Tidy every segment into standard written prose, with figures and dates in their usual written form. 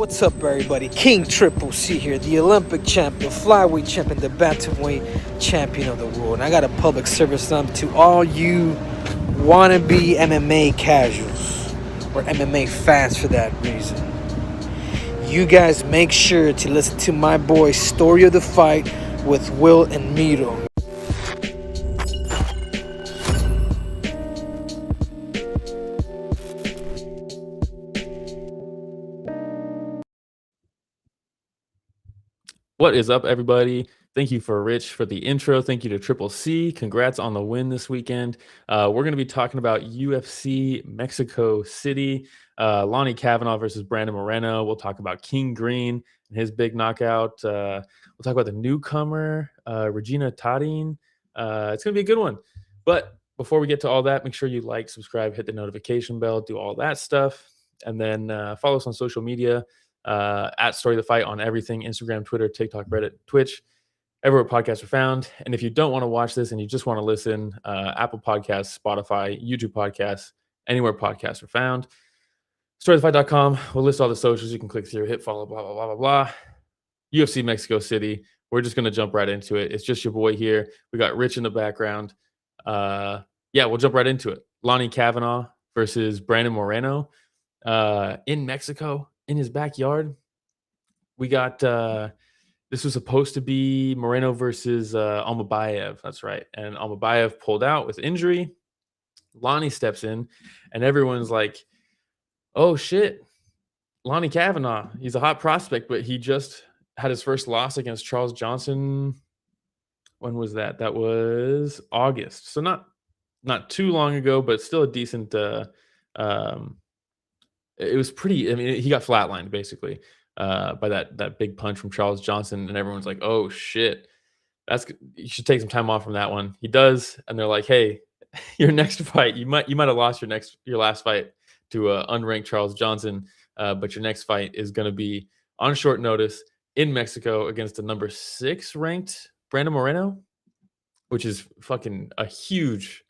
What's up, everybody? King Triple C here, the Olympic champion, flyweight champion, the bantamweight champion of the world. And I got a public service announcement to all you wannabe MMA casuals or MMA fans for that reason. You guys make sure to listen to my boy's Story of the Fight with Will and Miro. What is up, everybody? Thank you for Rich for the intro. Thank you to Triple C. Congrats on the win this weekend. We're going to be talking about UFC Mexico City, Lonnie Kavanagh versus Brandon Moreno. We'll talk about King Green and his big knockout. We'll talk about the newcomer, Regina Tarin. It's going to be a good one. But before we get to all that, make sure you like, subscribe, hit the notification bell, do all that stuff. And then follow us on social media. At Story of the Fight on everything: Instagram, Twitter, TikTok, Reddit, Twitch, everywhere podcasts are found. And if you don't want to watch this and you just want to listen, Apple Podcasts, Spotify, YouTube Podcasts, anywhere podcasts are found. StoryofTheFight.com will list all the socials. You can click through, hit follow, blah, blah, blah, blah, blah. UFC Mexico City. We're just going to jump right into it. It's just your boy here. We got Rich in the background. Yeah, we'll jump right into it. Lonnie Kavanagh versus Brandon Moreno in Mexico, in his backyard. We got this was supposed to be Moreno versus Almabayev. That's right. And Almabayev pulled out with injury. Lonnie steps in, and everyone's like, oh shit, Lonnie Kavanagh. He's a hot prospect, but he just had his first loss against Charles Johnson. When was that? That was August. So not too long ago, but still a decent it was pretty. I mean, he got flatlined basically by that big punch from Charles Johnson, and everyone's like, "Oh shit, you should take some time off from that one." He does, and they're like, "Hey, your next fight, you might have lost your last fight to unranked Charles Johnson, but your next fight is going to be on short notice in Mexico against the number 6 ranked Brandon Moreno, which is fucking a huge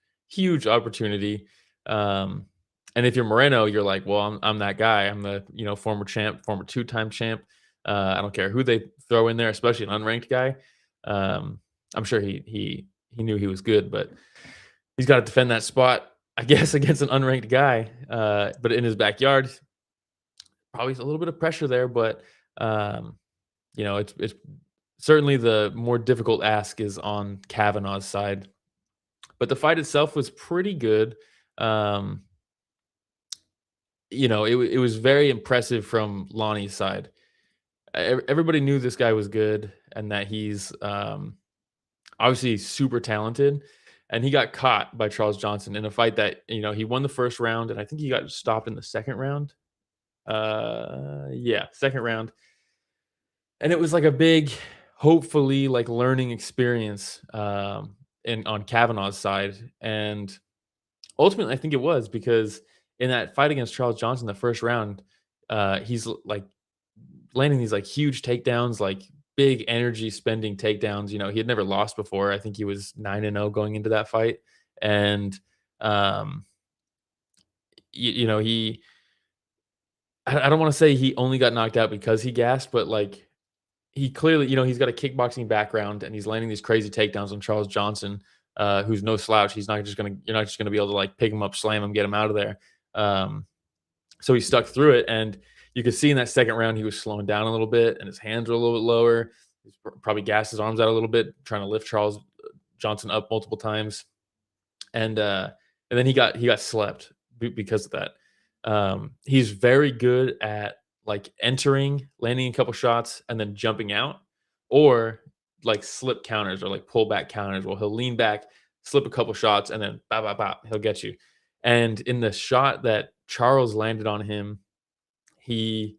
opportunity." And if you're Moreno, you're like, well, I'm that guy. I'm the former champ, former 2-time champ. I don't care who they throw in there, especially an unranked guy. I'm sure he knew he was good, but he's got to defend that spot, I guess, against an unranked guy. But in his backyard, probably a little bit of pressure there. But it's certainly the more difficult ask is on Kavanagh's side. But the fight itself was pretty good. It was very impressive from Lonnie's side. Everybody knew this guy was good and that he's obviously super talented. And he got caught by Charles Johnson in a fight that, he won the first round, and I think he got stopped in the second round. Second round. And it was like a big, hopefully, like learning experience on Kavanagh's side. And ultimately, I think it was, because in that fight against Charles Johnson, the first round, he's like landing these like huge takedowns, like big energy spending takedowns. He had never lost before. I think he was 9-0 going into that fight. And, he, I don't want to say he only got knocked out because he gassed, but like he clearly, he's got a kickboxing background and he's landing these crazy takedowns on Charles Johnson, who's no slouch. You're not just going to be able to like pick him up, slam him, get him out of there. So he stuck through it, and you could see in that second round he was slowing down a little bit, and his hands were a little bit lower. He's probably gassed his arms out a little bit, trying to lift Charles Johnson up multiple times, and then he got slept because of that. He's very good at like entering, landing a couple shots, and then jumping out, or like slip counters or like pull back counters. Well, he'll lean back, slip a couple shots, and then bop, bop, bop, he'll get you. And in the shot that Charles landed on him, he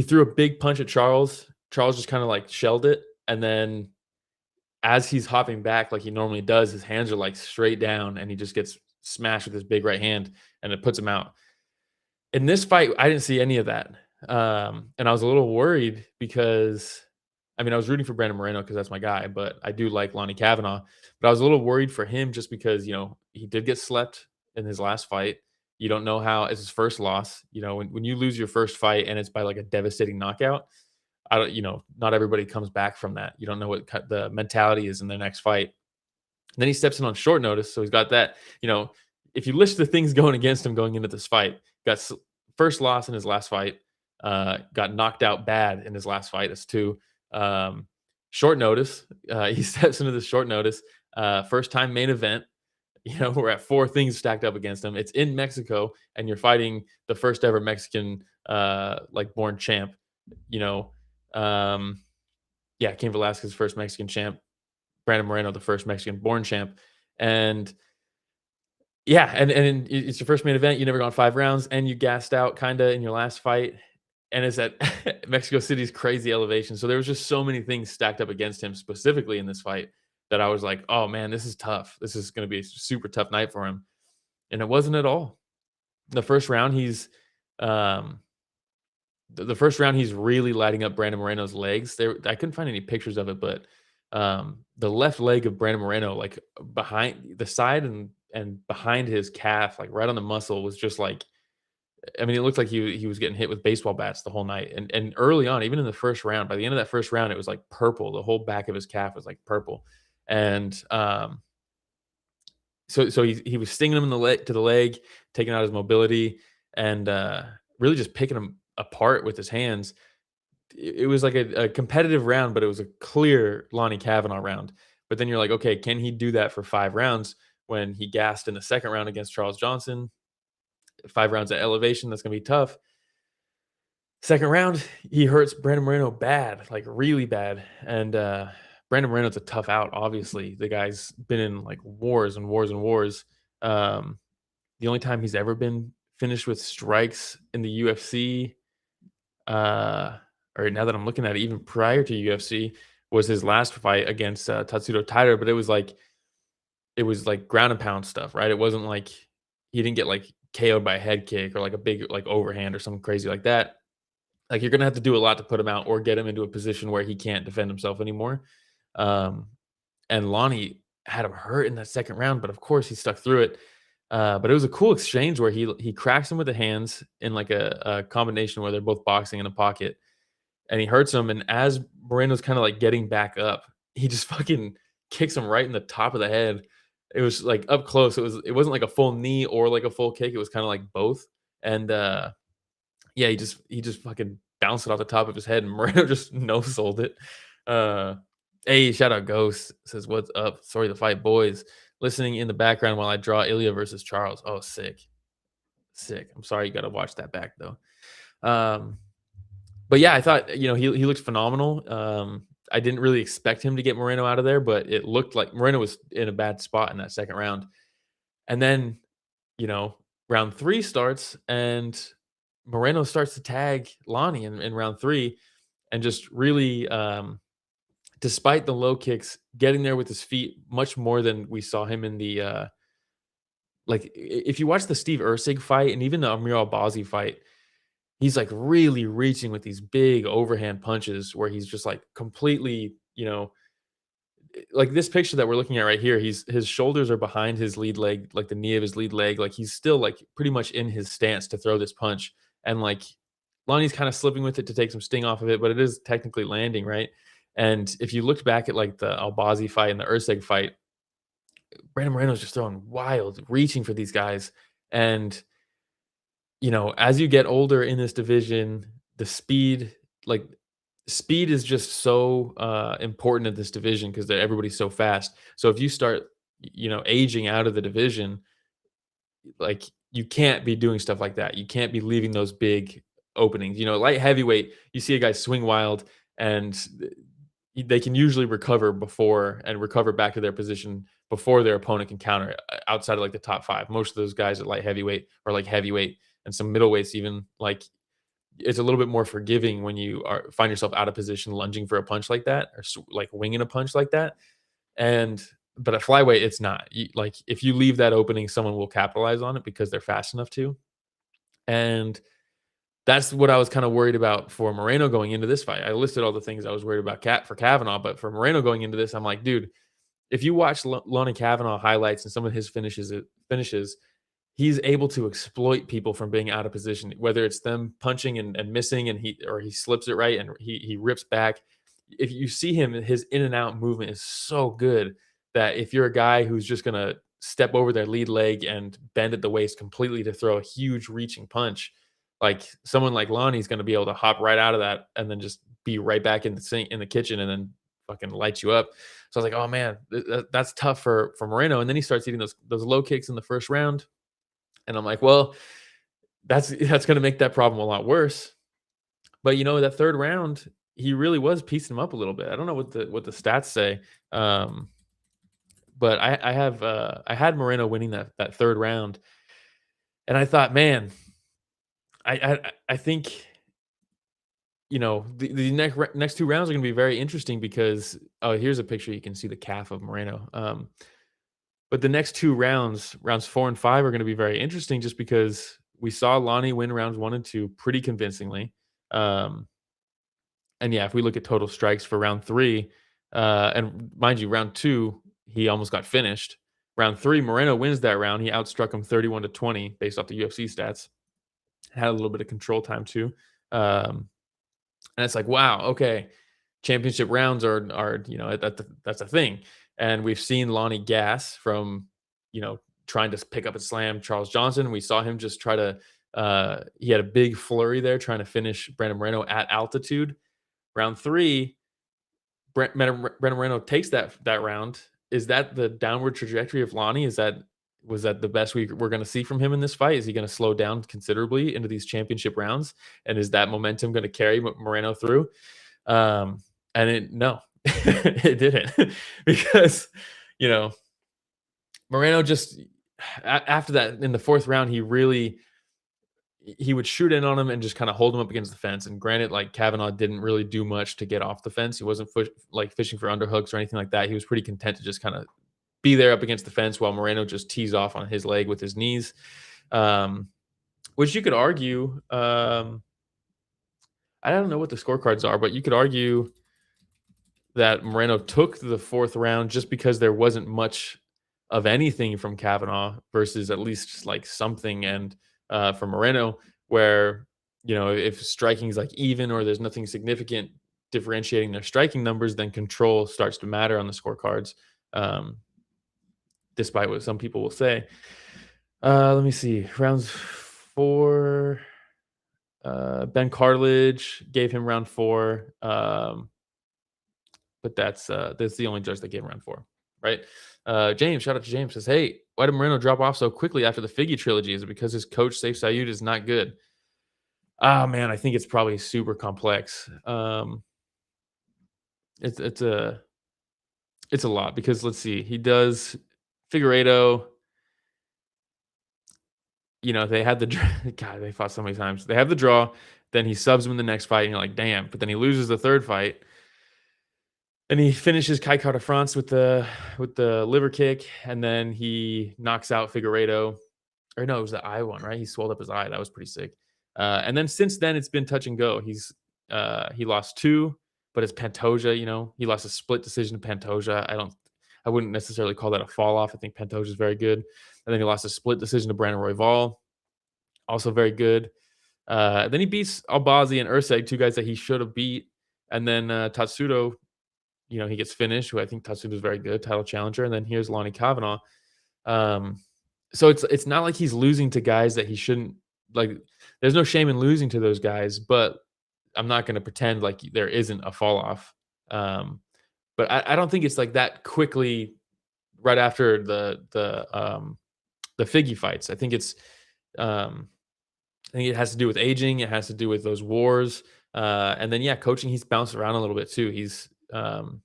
threw a big punch at Charles. Charles just kind of like shelled it. And then as he's hopping back like he normally does, his hands are like straight down, and he just gets smashed with his big right hand, and it puts him out. In this fight, I didn't see any of that. And I was a little worried because, I was rooting for Brandon Moreno because that's my guy, but I do like Lonnie Kavanagh. But I was a little worried for him just because, he did get slept in his last fight. You don't know how it's his first loss. You know, when you lose your first fight and it's by like a devastating knockout, I don't, not everybody comes back from that. You don't know what the mentality is in the next fight. And then he steps in on short notice, so he's got that. If you list the things going against him going into this fight, got first loss in his last fight, got knocked out bad in his last fight. That's two. Short notice. He steps into the short notice. First time main event. We're at four things stacked up against him. It's in Mexico, and you're fighting the first ever Mexican born champ. Cain Velasquez, first Mexican champ. Brandon Moreno, the first Mexican born champ. And and it's your first main event. You never gone 5 rounds, and you gassed out kind of in your last fight. And it's at Mexico City's crazy elevation. So there was just so many things stacked up against him specifically in this fight that I was like, oh man, this is tough. This is going to be a super tough night for him. And it wasn't at all. The first round, he's really lighting up Brandon Moreno's legs. I couldn't find any pictures of it, but the left leg of Brandon Moreno, like behind the side and behind his calf, like right on the muscle, was just like, I mean, it looked like he was getting hit with baseball bats the whole night. And early on, even in the first round, by the end of that first round, it was like purple. The whole back of his calf was like purple. And so he was stinging him in the leg, taking out his mobility, and really just picking him apart with his hands. It was like a competitive round, but it was a clear Lonnie Kavanagh round. But then you're like, okay, can he do that for 5 rounds when he gassed in the second round against Charles Johnson? 5 rounds at elevation, that's going to be tough. Second round, he hurts Brandon Moreno bad, like really bad. And Brandon Moreno's a tough out, obviously. The guy's been in like wars and wars and wars. The only time he's ever been finished with strikes in the UFC, or now that I'm looking at it, even prior to UFC, was his last fight against Tatsuto Taira, but it was like ground and pound stuff, right? It wasn't like he didn't get like KO'd by a head kick or like a big like overhand or something crazy like that. Like you're gonna have to do a lot to put him out or get him into a position where he can't defend himself anymore. And Lonnie had him hurt in that second round, but of course he stuck through it. But it was a cool exchange where he cracks him with the hands in like a combination where they're both boxing in a pocket, and he hurts him. And as Moreno's kind of like getting back up, he just fucking kicks him right in the top of the head. It was like up close. It wasn't like a full knee or like a full kick. It was kind of like both. And he just fucking bounced it off the top of his head, and Moreno just no sold it. Hey, shout out Ghost, says what's up? Sorry to fight, boys. Listening in the background while I draw Ilya versus Charles. Oh, sick. I'm sorry you got to watch that back though. But yeah, I thought he looked phenomenal. I didn't really expect him to get Moreno out of there, but it looked like Moreno was in a bad spot in that second round. And then, round 3 starts and Moreno starts to tag Lonnie in round 3 and just really, despite the low kicks, getting there with his feet much more than we saw him in the if you watch the Steve Erceg fight and even the Amir Albazi fight, he's like really reaching with these big overhand punches where he's just like completely, like this picture that we're looking at right here, his shoulders are behind his lead leg, like the knee of his lead leg. Like he's still like pretty much in his stance to throw this punch. And like Lonnie's kind of slipping with it to take some sting off of it, but it is technically landing, right? And if you looked back at like the Albazi fight and the Erceg fight, Brandon Moreno's just throwing wild, reaching for these guys. And as you get older in this division, the speed is just so important in this division because everybody's so fast. So if you start, aging out of the division, like you can't be doing stuff like that. You can't be leaving those big openings. Light heavyweight, you see a guy swing wild and they can usually recover back to their position before their opponent can counter it outside of like the top 5. Most of those guys at light heavyweight or like heavyweight and some middleweights even, like it's a little bit more forgiving when you find yourself out of position lunging for a punch like that or like winging a punch like that. But at flyweight, it's not. Like if you leave that opening, someone will capitalize on it because they're fast enough to. And that's what I was kind of worried about for Moreno going into this fight. I listed all the things I was worried about for Kavanagh, but for Moreno going into this, I'm like, dude, if you watch Lonnie Kavanagh highlights and some of his finishes, he's able to exploit people from being out of position, whether it's them punching and missing, and he slips it right and he rips back. If you see him, his in and out movement is so good that if you're a guy who's just gonna step over their lead leg and bend at the waist completely to throw a huge reaching punch, like someone like Lonnie's gonna be able to hop right out of that and then just be right back in the sink in the kitchen and then fucking light you up. So I was like, oh man, that's tough for Moreno. And then he starts eating those low kicks in the first round, and I'm like, well, that's gonna make that problem a lot worse. But that third round, he really was piecing him up a little bit. I don't know what the stats say. Um, but I had Moreno winning that third round, and I thought, man, I think the next two rounds are going to be very interesting because here's a picture, you can see the calf of Moreno. But the next two rounds 4 and 5, are going to be very interesting just because we saw Lonnie win rounds 1 and 2 pretty convincingly. Um, and yeah, if we look at total strikes for round 3, and mind you, round 2 he almost got finished. Round 3, Moreno wins that round. He outstruck him 31-20 based off the UFC stats. Had a little bit of control time too. And it's like, wow, okay, championship rounds are that's a thing. And we've seen Lonnie gas from trying to pick up a slam Charles Johnson. We saw him just try to he had a big flurry there trying to finish Brandon Moreno at altitude. Round 3, Brandon Moreno takes that round. Is that the downward trajectory of Lonnie? Was that the best we're going to see from him in this fight? Is he going to slow down considerably into these championship rounds? And is that momentum going to carry Moreno through? No, it didn't, because Moreno just after that in the fourth round, he would shoot in on him and just kind of hold him up against the fence. And granted, like, Kavanagh didn't really do much to get off the fence. He wasn't fishing for underhooks or anything like that. He was pretty content to just kind of be there up against the fence while Moreno just tees off on his leg with his knees, which you could argue. I don't know what the scorecards are, but you could argue that Moreno took the fourth round just because there wasn't much of anything from Kavanagh versus at least like something. And for Moreno, where if striking is like even or there's nothing significant differentiating their striking numbers, then control starts to matter on the scorecards, despite what some people will say. Let me see. Rounds 4, Ben Cartilage gave him round 4, but that's the only judge that gave him round 4, right? James, shout out to James, says, hey, why did Moreno drop off so quickly after the Figgy trilogy? Is it because his coach, Saif Sayud, is not good? Man, I think it's probably super complex. It's a lot because let's see. He does Figueiredo. They had the God, they fought so many times. They have the draw, then he subs him in the next fight, and you're like, damn. But then he loses the third fight. And he finishes Kai Kara France with the liver kick, and then he knocks out Figueiredo. Or no, it was the eye one, right? He swelled up his eye. That was pretty sick. And then since then, it's been touch and go. He lost 2, but it's Pantoja. He lost a split decision to Pantoja. I wouldn't necessarily call that a fall off. I think Pantoja is very good. And then he lost a split decision to Brandon Royval, also very good. Then he beats Albazi and Urseg, 2 guys that he should have beat. And then Tatsudo, he gets finished, who I think Tatsudo is very good, title challenger. And then here's Lonnie Kavanagh. So it's not like he's losing to guys that he shouldn't. Like, there's no shame in losing to those guys, but I'm not going to pretend like there isn't a fall off. But I don't think it's like that quickly right after the Figgy fights. I think it has to do with aging. It has to do with those wars. And then, coaching, he's bounced around a little bit too. And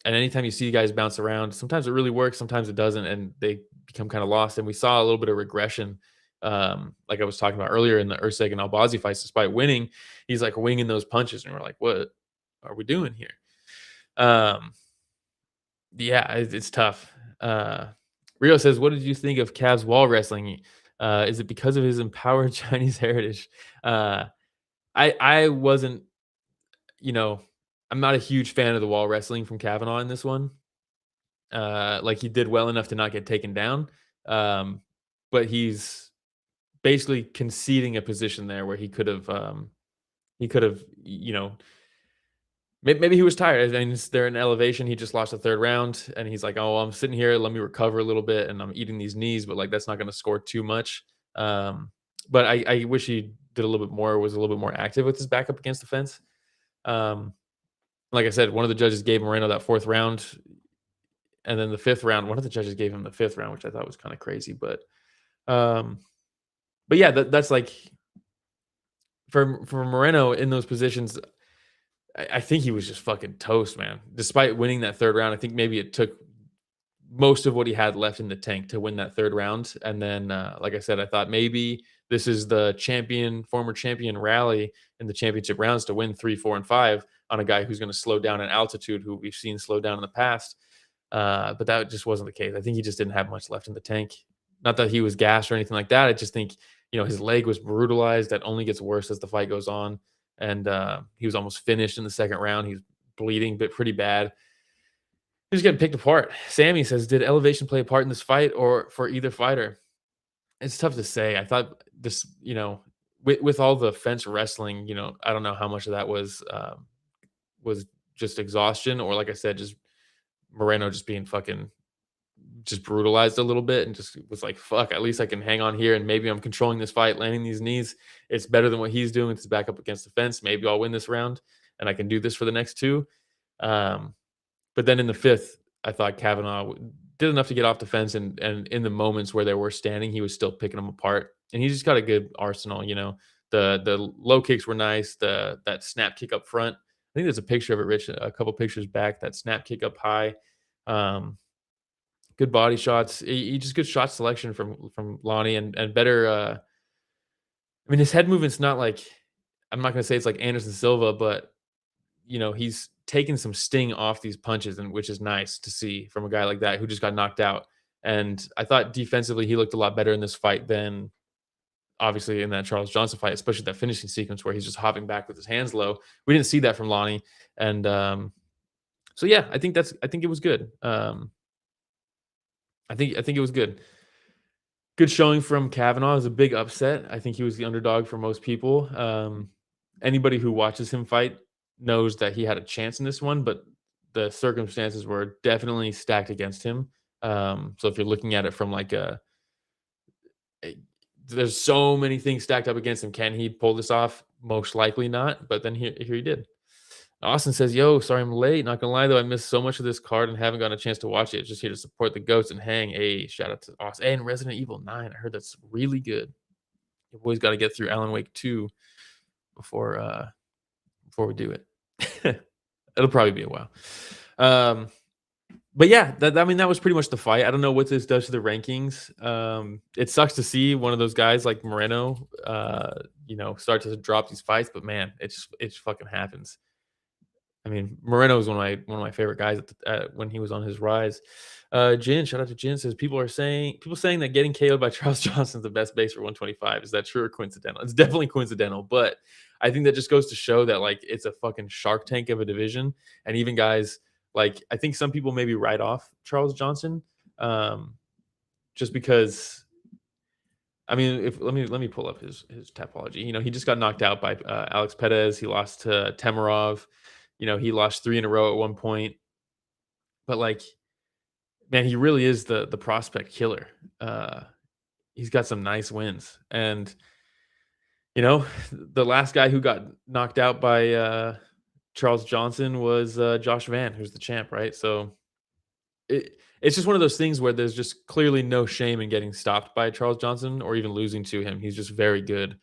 anytime you see guys bounce around, sometimes it really works, sometimes it doesn't, and they become kind of lost. And we saw a little bit of regression, like I was talking about earlier in the Urseg and Albazi fights. Despite winning, he's like winging those punches, and we're like, what are we doing here? It's tough. Rio says, what did you think of Cav's wall wrestling? Is it because of his empowered Chinese heritage? I wasn't, I'm not a huge fan of the wall wrestling from Kavanagh in this one. Like, he did well enough to not get taken down. But but he's basically conceding a position there where he could have, you know, maybe he was tired. And they're in elevation. He just lost the third round, and he's like, "Oh, I'm sitting here. Let me recover a little bit, and I'm eating these knees, but like that's not going to score too much." But I wish he did a little bit more. Was a little bit more active with his back up against the fence. Um, like I said, one of the judges gave Moreno that fourth round, and then the fifth round, one of the judges gave him the fifth round, which I thought was kind of crazy. Um, but yeah, that's like for Moreno in those positions. I think he was just fucking toast, man. Despite winning that third round, I think maybe it took most of what he had left in the tank to win that third round. And then, like I said, I thought maybe this is the former champion rally in the championship rounds to win 3, 4, and 5 on a guy who's going to slow down in altitude, who we've seen slow down in the past. But that just wasn't the case. I think he just didn't have much left in the tank. Not that he was gassed or anything like that. I just think, his leg was brutalized. That only gets worse as the fight goes on. And he was almost finished in the second round. He was bleeding, but pretty bad. He was getting picked apart. Sammy says, did elevation play a part in this fight or for either fighter? It's tough to say. I thought this, with all the fence wrestling, I don't know how much of that was just exhaustion, or like I said, just Moreno just being fucking just brutalized a little bit and just was like, fuck, at least I can hang on here and maybe I'm controlling this fight, landing these knees. It's better than what he's doing with his back up against the fence. Maybe I'll win this round and I can do this for the next two. But then in the fifth, I thought Kavanagh did enough to get off the fence, and in the moments where they were standing, he was still picking them apart. And he just got a good arsenal. The low kicks were nice. That snap kick up front. I think there's a picture of it, Rich, a couple pictures back. That snap kick up high. Good body shots. He just good shot selection from Lonnie, and better. His head movement's not like, I'm not gonna say it's like Anderson Silva, but he's taking some sting off these punches, and which is nice to see from a guy like that who just got knocked out. And I thought defensively he looked a lot better in this fight than obviously in that Charles Johnson fight, especially that finishing sequence where he's just hopping back with his hands low. We didn't see that from Lonnie, and so yeah, I think it was good. I think it was good. Good showing from Kavanagh. It was a big upset. I think he was the underdog for most people. Anybody who watches him fight knows that he had a chance in this one, but the circumstances were definitely stacked against him. So if you're looking at it from like there's so many things stacked up against him. Can he pull this off? Most likely not. But then here he did. Austin says, yo, sorry I'm late. Not gonna lie though, I missed so much of this card and haven't gotten a chance to watch it. Just here to support the goats and hang. Hey, shout out to Austin. And Resident Evil 9. I heard that's really good. Your boys got to get through Alan Wake 2 before we do it. It'll probably be a while. But yeah, that was pretty much the fight. I don't know what this does to the rankings. It sucks to see one of those guys like Moreno, start to drop these fights. But man, it fucking happens. Moreno was one of my favorite guys when he was on his rise. Jin, shout out to Jin, says people saying that getting KO'd by Charles Johnson is the best base for 125. Is that true or coincidental? It's definitely coincidental, but I think that just goes to show that like it's a fucking Shark Tank of a division, and even guys like, I think some people maybe write off Charles Johnson, just because. Let me pull up his topology. He just got knocked out by Alex Perez. He lost to Temerov. He lost 3 in a row at one point. But like, man, he really is the prospect killer. He's got some nice wins. And the last guy who got knocked out by Charles Johnson was Josh Van, who's the champ, right? So it's just one of those things where there's just clearly no shame in getting stopped by Charles Johnson or even losing to him. He's just very good.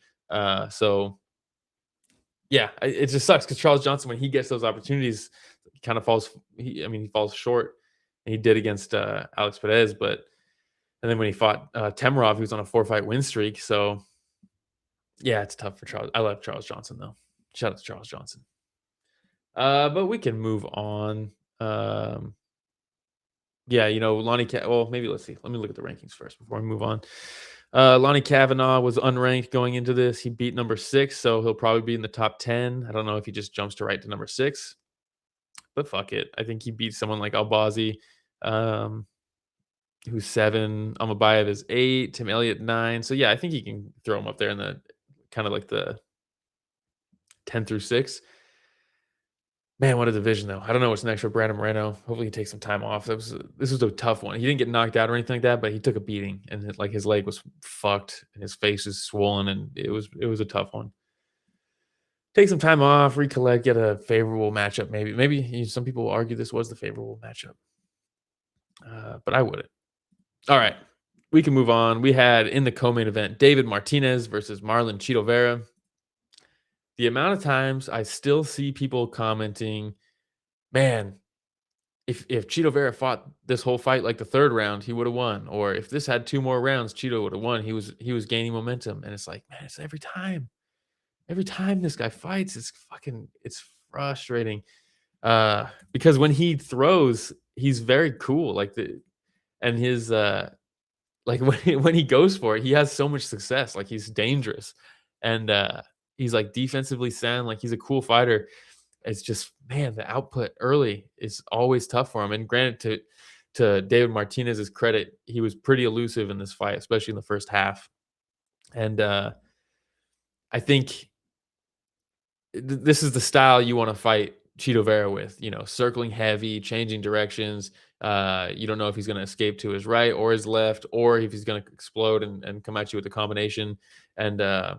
So yeah, it just sucks because Charles Johnson, when he gets those opportunities, he kind of falls. He falls short, and he did against Alex Perez. And then when he fought Temerov, he was on a 4-fight win streak. So yeah, it's tough for Charles. I love Charles Johnson though. Shout out to Charles Johnson. But we can move on. Yeah, Lonnie. Well, maybe let's see. Let me look at the rankings first before we move on. Lonnie Kavanagh was unranked going into this. He beat number 6, so he'll probably be in the top 10. I don't know if he just jumps to right to number 6, but fuck it. I think he beat someone like Albazi. who's 7. Amabayev is 8. Tim Elliott 9. So yeah, I think he can throw him up there in the kind of like the 10 through 6. Man, what a division though. I don't know what's next for Brandon Moreno. Hopefully he takes some time off. This was a tough one. He didn't get knocked out or anything like that, but he took a beating and his leg was fucked and his face is swollen and it was a tough one. Take some time off, recollect, get a favorable matchup. Maybe some people will argue this was the favorable matchup, but I wouldn't. All right, we can move on. We had in the co-main event David Martinez versus Marlon Chito Vera. The amount of times I still see people commenting, man, if Chito Vera fought this whole fight like the third round, he would have won. Or if this had 2 more rounds, Chito would have won. He was gaining momentum, and it's like, man, it's every time. Every time this guy fights, it's frustrating. Because when he throws, he's very cool. And his like when he goes for it, he has so much success. Like he's dangerous. And he's like defensively sound, like he's a cool fighter. It's just, man, the output early is always tough for him. And granted, to David Martinez's credit, he was pretty elusive in this fight, especially in the first half. And I think this is the style you want to fight Chito Vera with, circling heavy, changing directions. You don't know if he's going to escape to his right or his left, or if he's going to explode and come at you with a combination. And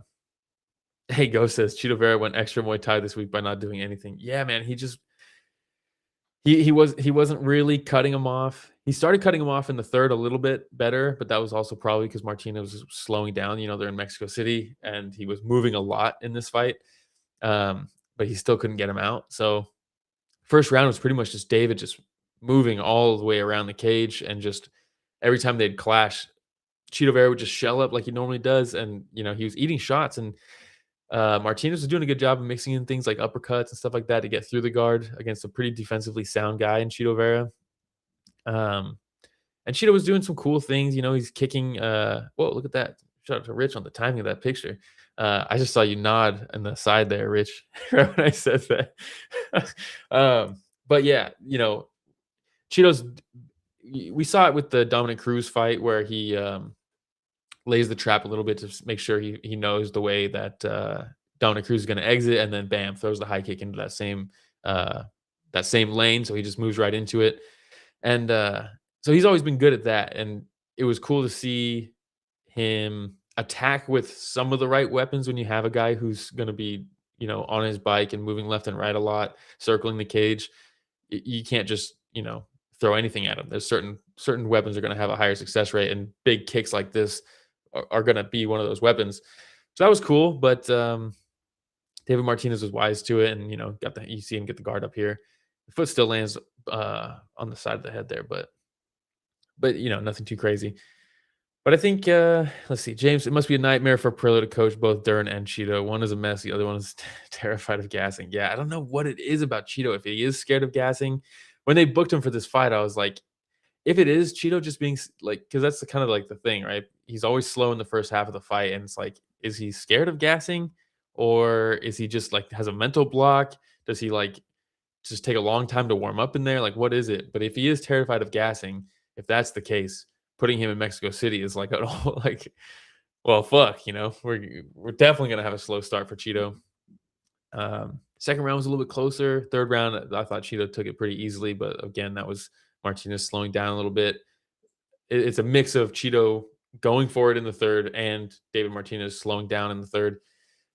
hey, Ghost says Chito Vera went extra Muay Thai this week by not doing anything. Yeah, man, he wasn't really cutting him off. He started cutting him off in the third a little bit better, but that was also probably because Martinez was slowing down. They're in Mexico City, and he was moving a lot in this fight. But he still couldn't get him out. So first round was pretty much just David just moving all the way around the cage, and just every time they'd clash, Chito Vera would just shell up like he normally does, and he was eating shots, and Martinez was doing a good job of mixing in things like uppercuts and stuff like that to get through the guard against a pretty defensively sound guy in Chito Vera. And Chito was doing some cool things. He's kicking. Whoa, look at that! Shout out to Rich on the timing of that picture. I just saw you nod on the side there, Rich, right when I said that. But yeah, Cheeto's. We saw it with the Dominic Cruz fight where he lays the trap a little bit to make sure he knows the way that Dominic Cruz is going to exit, and then bam, throws the high kick into that same lane. So he just moves right into it, and so he's always been good at that. And it was cool to see him attack with some of the right weapons when you have a guy who's going to be, on his bike and moving left and right a lot, circling the cage. You can't just, throw anything at him. There's certain weapons are going to have a higher success rate, and big kicks like this are going to be one of those weapons. So that was cool, but David Martinez was wise to it, and you see him get the guard up here. The foot still lands on the side of the head there, but nothing too crazy. But I think, let's see, James, it must be a nightmare for Perillo to coach both Dern and Chito. One is a mess, the other one is terrified of gassing. Yeah, I don't know what it is about Chito. If he is scared of gassing, when they booked him for this fight, I was like, if it is Chito just being like, because that's kind of like the thing, right? He's always slow in the first half of the fight, and it's like, is he scared of gassing, or is he just like has a mental block? Does he like just take a long time to warm up in there? Like, what is it? But if he is terrified of gassing, if that's the case, putting him in Mexico City is like like, well, fuck, we're definitely gonna have a slow start for Chito. Second round was a little bit closer. Third round, I thought Chito took it pretty easily, but again, that was Martinez slowing down a little bit. It's a mix of Chito going for it in the third and David Martinez slowing down in the third,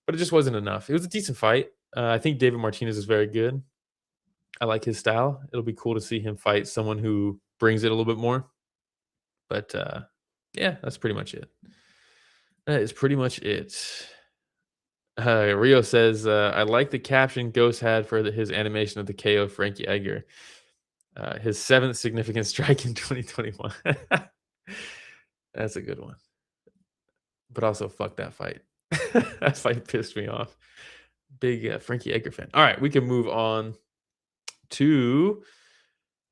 but it just wasn't enough. It was a decent fight. I think David Martinez is very good. I like his style. It'll be cool to see him fight someone who brings it a little bit more. But yeah, that's pretty much it. That is pretty much it. Rio says, I like the caption Ghost had for his animation of the KO Frankie Edgar. His 7th significant strike in 2021. That's a good one. But also, fuck that fight. That fight pissed me off. Big Frankie Edgar fan. All right, we can move on to,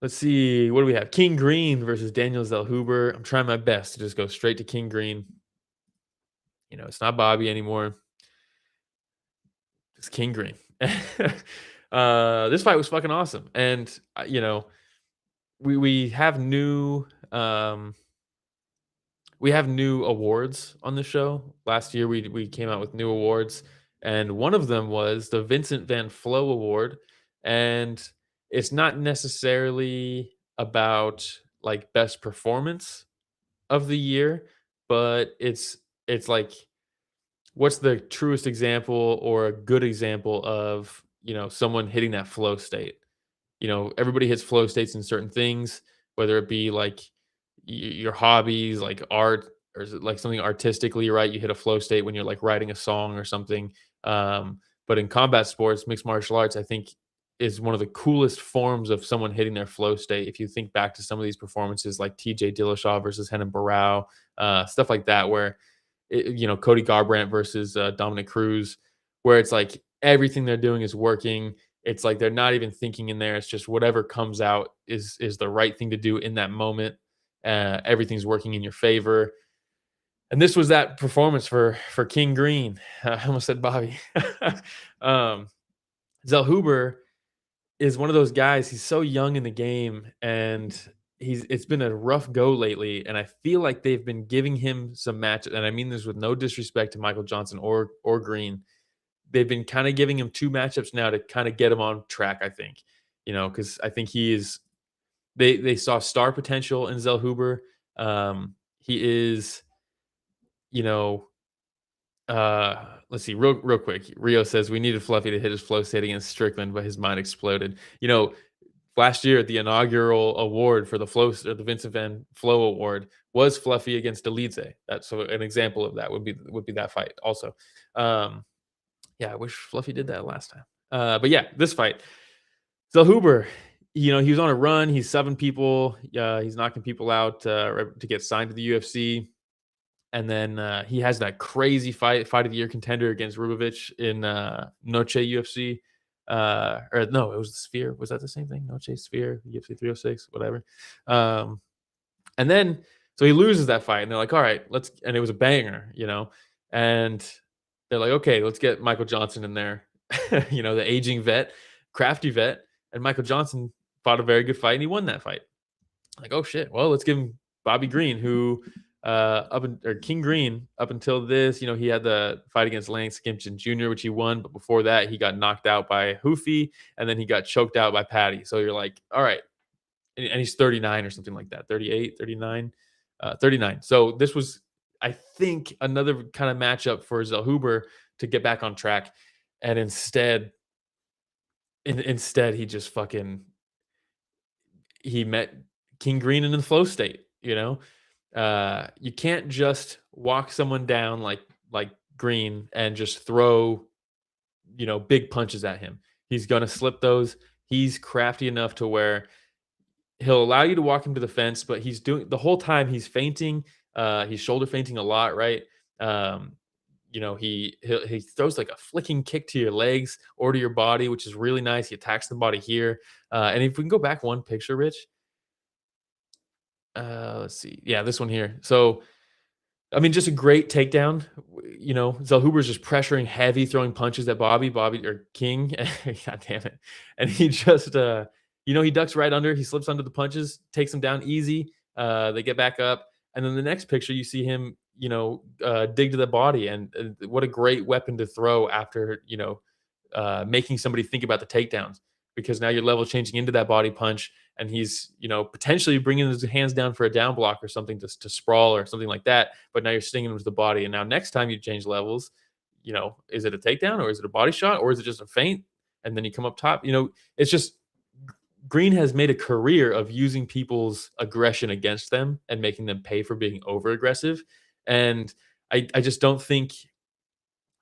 let's see, what do we have? King Green versus Daniel Zellhuber. I'm trying my best to just go straight to King Green. It's not Bobby anymore. It's King Green. This fight was fucking awesome. And, we have new we have new awards on the show. Last year, we came out with new awards, and one of them was the Vincent Van Flo Award, and it's not necessarily about like best performance of the year, but it's like what's the truest example or a good example of someone hitting that flow state. Everybody hits flow states in certain things, whether it be like your hobbies, like art, or is it like something artistically, right? You hit a flow state when you're like writing a song or something. But in combat sports, mixed martial arts, I think is one of the coolest forms of someone hitting their flow state. If you think back to some of these performances, like TJ Dillashaw versus Renan Barao, stuff like that, where Cody Garbrandt versus Dominic Cruz, where it's like everything they're doing is working. It's like they're not even thinking in there. It's just whatever comes out is the right thing to do in that moment. Everything's working in your favor. And this was that performance for King Green. I almost said Bobby. um, Zellhuber is one of those guys. He's so young in the game, and it's been a rough go lately. And I feel like they've been giving him some matches. And I mean this with no disrespect to Michael Johnson or Green. They've been kind of giving him two matchups now to kind of get him on track, I think. Because I think he is they saw star potential in Zellhuber. He is, you know, let's see, real quick. Rio says we needed Fluffy to hit his flow state against Strickland, but his mind exploded. Last year the inaugural award for the flow, or the Vincent Van Flo Award, was Fluffy against Elidze. That's so an example of that would be that fight also. Yeah, I wish Fluffy did that last time. But yeah, this fight, Zellhuber, he was on a run. He's subbing people. He's knocking people out to get signed to the UFC. And then he has that crazy fight of the year contender against Rubovic in Noche UFC. Or no, it was the Sphere. Was that the same thing? Noche Sphere, UFC 306, whatever. And then so he loses that fight, and they're like, all right, and it was a banger, and they're like, okay, let's get Michael Johnson in there, the aging vet, crafty vet. And Michael Johnson fought a very good fight, and he won that fight. Like, oh shit, well, let's give him Bobby Green, who King Green, up until this, he had the fight against Lance Gibson Jr., which he won, but before that, he got knocked out by Hoofy, and then he got choked out by Patty. So you're like, all right, and he's 39 or something like that, 38, 39, 39. So this was, I think, another kind of matchup for Zellhuber to get back on track, and instead he just he met King Green in the flow state. You can't just walk someone down like Green and just throw big punches at him. He's gonna slip those. He's crafty enough to where he'll allow you to walk him to the fence, but he's doing the whole time he's feinting. He's shoulder feinting a lot, right? He throws like a flicking kick to your legs or to your body, which is really nice. He attacks the body here. And if we can go back one picture, Rich. Let's see. Yeah, this one here. So, I mean, just a great takedown. Zellhuber's just pressuring heavy, throwing punches at Bobby or King. God damn it. And he just, he ducks right under. He slips under the punches, takes him down easy. They get back up. And then the next picture, you see him, dig to the body. And what a great weapon to throw after, making somebody think about the takedowns, because now you're level changing into that body punch, and he's potentially bringing his hands down for a down block or something to sprawl or something like that, but now you're stinging him to the body. And now next time you change levels, is it a takedown, or is it a body shot, or is it just a feint, and then you come up top? It's just, Green has made a career of using people's aggression against them and making them pay for being over aggressive. And I just don't think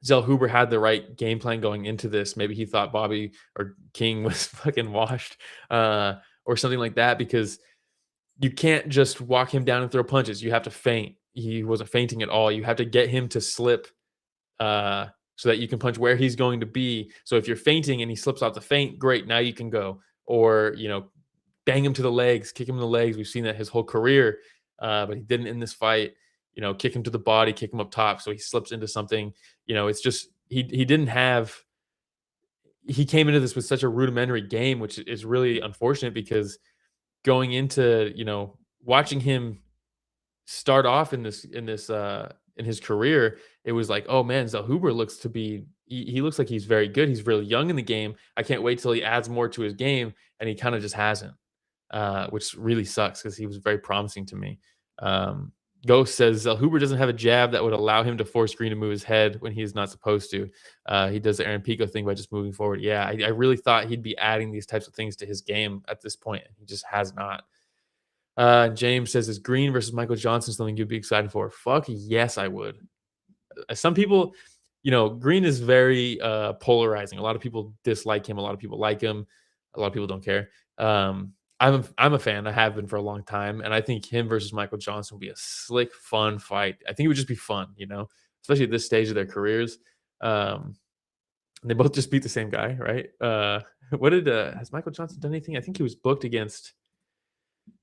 Zellhuber had the right game plan going into this. Maybe he thought Bobby or King was fucking washed, or something like that, because you can't just walk him down and throw punches. You have to feint. He wasn't feinting at all. You have to get him to slip, so that you can punch where he's going to be. So if you're feinting and he slips off the feint, great, now you can go. Or, bang him to the legs, kick him in the legs. We've seen that his whole career, but he didn't in this fight. Kick him to the body, kick him up top, so he slips into something. It's just he didn't have. He came into this with such a rudimentary game, which is really unfortunate, because going into watching him start off in his career, it was like, oh man, Zellhuber looks to be he looks like he's very good. He's really young in the game. I can't wait till he adds more to his game, and he kind of just hasn't, which really sucks because he was very promising to me. Um, Ghost says Zellhuber doesn't have a jab that would allow him to force Green to move his head when he is not supposed to. He does the Aaron Pico thing by just moving forward. Yeah, I really thought he'd be adding these types of things to his game at this point. He just has not. James says, "Is Green versus Michael Johnson something you'd be excited for?" Fuck yes, I would. Some people, Green is very polarizing. A lot of people dislike him. A lot of people like him. A lot of people don't care. I'm a fan. I have been for a long time, and I think him versus Michael Johnson would be a slick, fun fight. I think it would just be fun, especially at this stage of their careers. They both just beat the same guy, right? What did has Michael Johnson done anything? I think he was booked against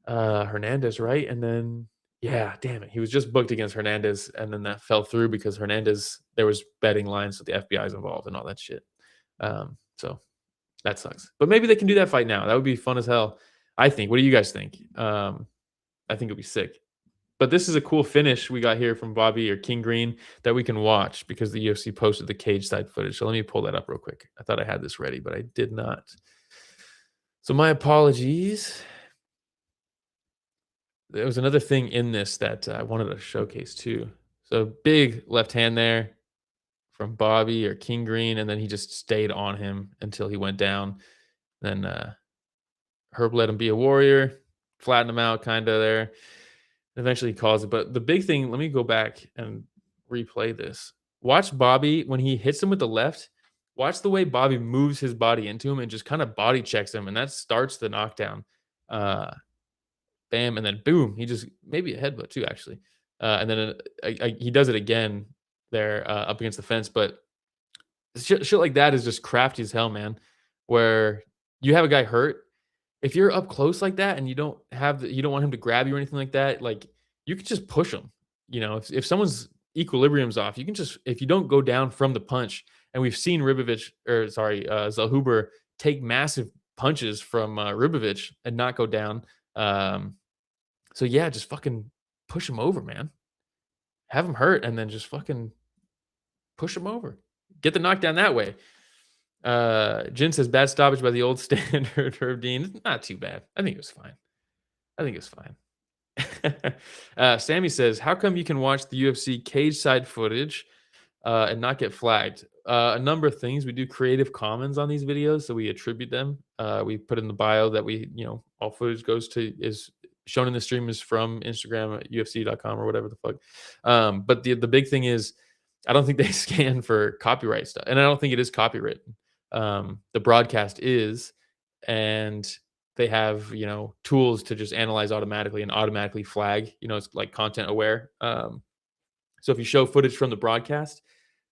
Hernandez, right? And then yeah, damn it. He was just booked against Hernandez and then that fell through because Hernandez there was betting lines with the FBI's involved and all that shit. So that sucks. But maybe they can do that fight now. That would be fun as hell. I think. What do you guys think? I think it'd be sick. But this is a cool finish we got here from Bobby or King Green that we can watch because the UFC posted the cage side footage. So let me pull that up real quick. I thought I had this ready, but I did not. So my apologies. There was another thing in this that I wanted to showcase too. So big left hand there from Bobby or King Green, and then he just stayed on him until he went down. Then Herb let him be a warrior, flatten him out kind of there. Eventually he calls it. But the big thing, let me go back and replay this. Watch Bobby when he hits him with the left. Watch the way Bobby moves his body into him and just kind of body checks him, and that starts the knockdown. Bam, and then boom, he just maybe a headbutt too, actually. And then he does it again there up against the fence. But shit like that is just crafty as hell, man. Where you have a guy hurt, if you're up close like that and you don't want him to grab you or anything like that, like you can just push him. If someone's equilibrium's off, you can just if you don't go down from the punch, and we've seen Zellhuber take massive punches from Ribovich and not go down. So yeah, just fucking push him over, man. Have him hurt and then just fucking push him over. Get the knockdown that way. Jin says bad stoppage by the old standard Herb Dean. Not too bad. I think it was fine. Sammy says, how come you can watch the UFC cage side footage and not get flagged? A number of things. We do Creative Commons on these videos, so we attribute them. We put in the bio that all footage is shown in the stream is from Instagram at UFC.com or whatever the fuck. But the big thing is, I don't think they scan for copyright stuff, and I don't think it is copywritten. The broadcast is, and they have tools to just analyze automatically and automatically flag. It's like content aware. So if you show footage from the broadcast,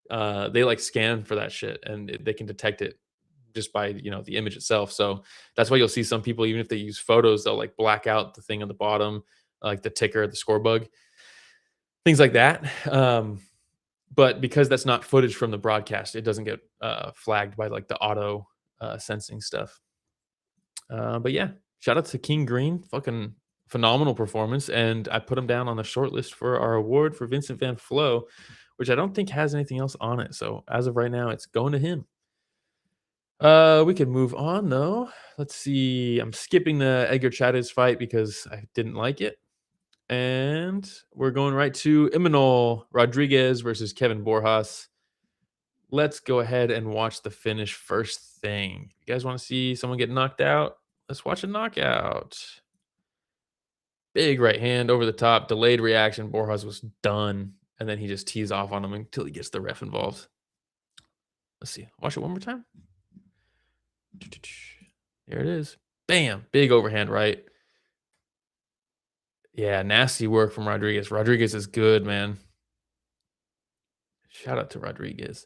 they like scan for that shit, and they can detect it just by the image itself. So that's why you'll see some people, even if they use photos, they'll like black out the thing on the bottom, like the ticker, the score bug, things like that. But because that's not footage from the broadcast, it doesn't get flagged by like the auto sensing stuff. But yeah, shout out to King Green, fucking phenomenal performance, and I put him down on the short list for our award for Vincent Van Flo, which I don't think has anything else on it. So as of right now, it's going to him. We can move on though. Let's see. I'm skipping the Edgar Chavez fight because I didn't like it. And we're going right to Imanol Rodriguez versus Kevin Borjas. Let's go ahead and watch the finish first thing. You guys want to see someone get knocked out? Let's watch a knockout. Big right hand over the top, delayed reaction. Borjas was done. And then he just tees off on him until he gets the ref involved. Let's see. Watch it one more time. Here it is. Bam. Big overhand right. Yeah, nasty work from Rodriguez. Rodriguez is good, man. Shout out to Rodriguez.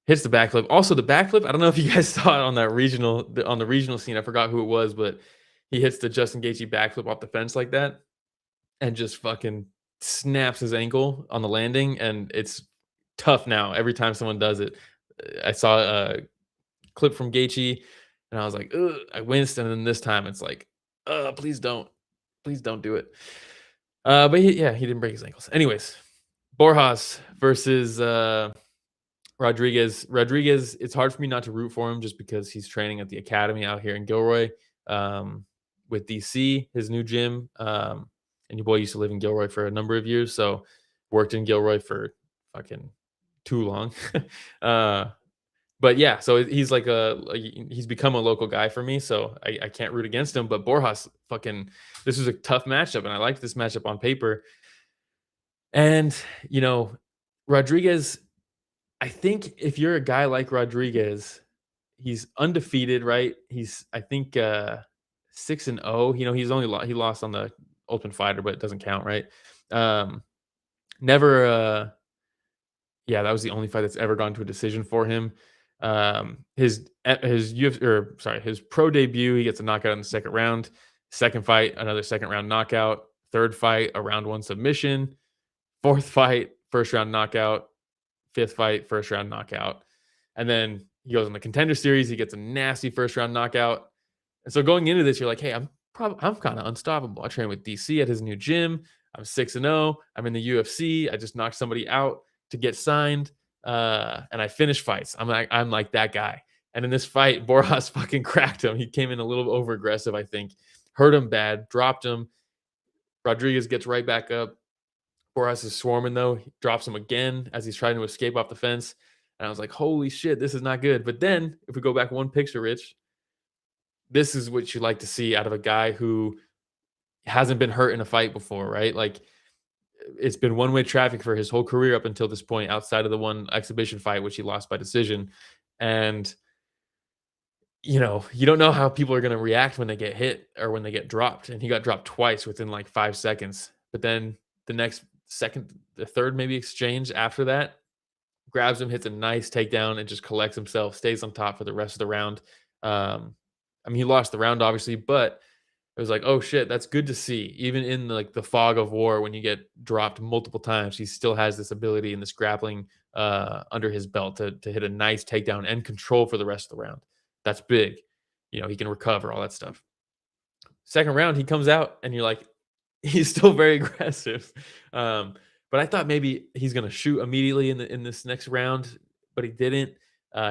Hits the backflip. Also, the backflip, I don't know if you guys saw it on the regional scene. I forgot who it was, but he hits the Justin Gaethje backflip off the fence like that and just fucking snaps his ankle on the landing. And it's tough now every time someone does it. I saw a clip from Gaethje, and I was like, ugh, I winced. And then this time it's like, please don't do it. But he didn't break his ankles. Anyways, Borjas versus Rodriguez. Rodriguez, it's hard for me not to root for him just because he's training at the academy out here in Gilroy with DC, his new gym. And your boy used to live in Gilroy for a number of years, so worked in Gilroy for fucking too long. uh, but yeah, so he's like he's become a local guy for me, so I can't root against him. But Borjas, fucking, this was a tough matchup, and I liked this matchup on paper. And you know, Rodriguez, I think if you're a guy like Rodriguez, he's undefeated, right? He's I think 6-0. You know, he's only he lost on the Ultimate Fighter, but it doesn't count, right? Um, never. Yeah, that was the only fight that's ever gone to a decision for him. His UFC, or sorry, his pro debut, he gets a knockout in the second round. Second fight, another second round knockout. Third fight, a round one submission. Fourth fight, first round knockout. Fifth fight, first round knockout. And then he goes on the Contender Series. He gets a nasty first round knockout. And so going into this, you're like, hey, I'm kind of unstoppable. I train with DC at his new gym. I'm 6-0. I'm in the UFC. I just knocked somebody out to get signed. And I finish fights. I'm like that guy. And in this fight, Borjas fucking cracked him. He came in a little over aggressive, I think. Hurt him bad, dropped him. Rodriguez gets right back up. Borjas is swarming though. He drops him again as he's trying to escape off the fence. And I was like, holy shit, this is not good. But then if we go back one picture, Rich, this is what you like to see out of a guy who hasn't been hurt in a fight before, right? Like, it's been one-way traffic for his whole career up until this point, outside of the one exhibition fight, which he lost by decision. And, you know, you don't know how people are going to react when they get hit or when they get dropped. And he got dropped twice within like 5 seconds. But then the next the third maybe exchange after that, grabs him, hits a nice takedown, and just collects himself, stays on top for the rest of the round. I mean, he lost the round, obviously, but it was like, oh shit, that's good to see. Even in like the fog of war, when you get dropped multiple times, he still has this ability and this grappling under his belt to hit a nice takedown and control for the rest of the round. That's big. You know, he can recover, all that stuff. Second round, he comes out, and you're like, he's still very aggressive. But I thought maybe he's gonna shoot immediately in this next round, but he didn't.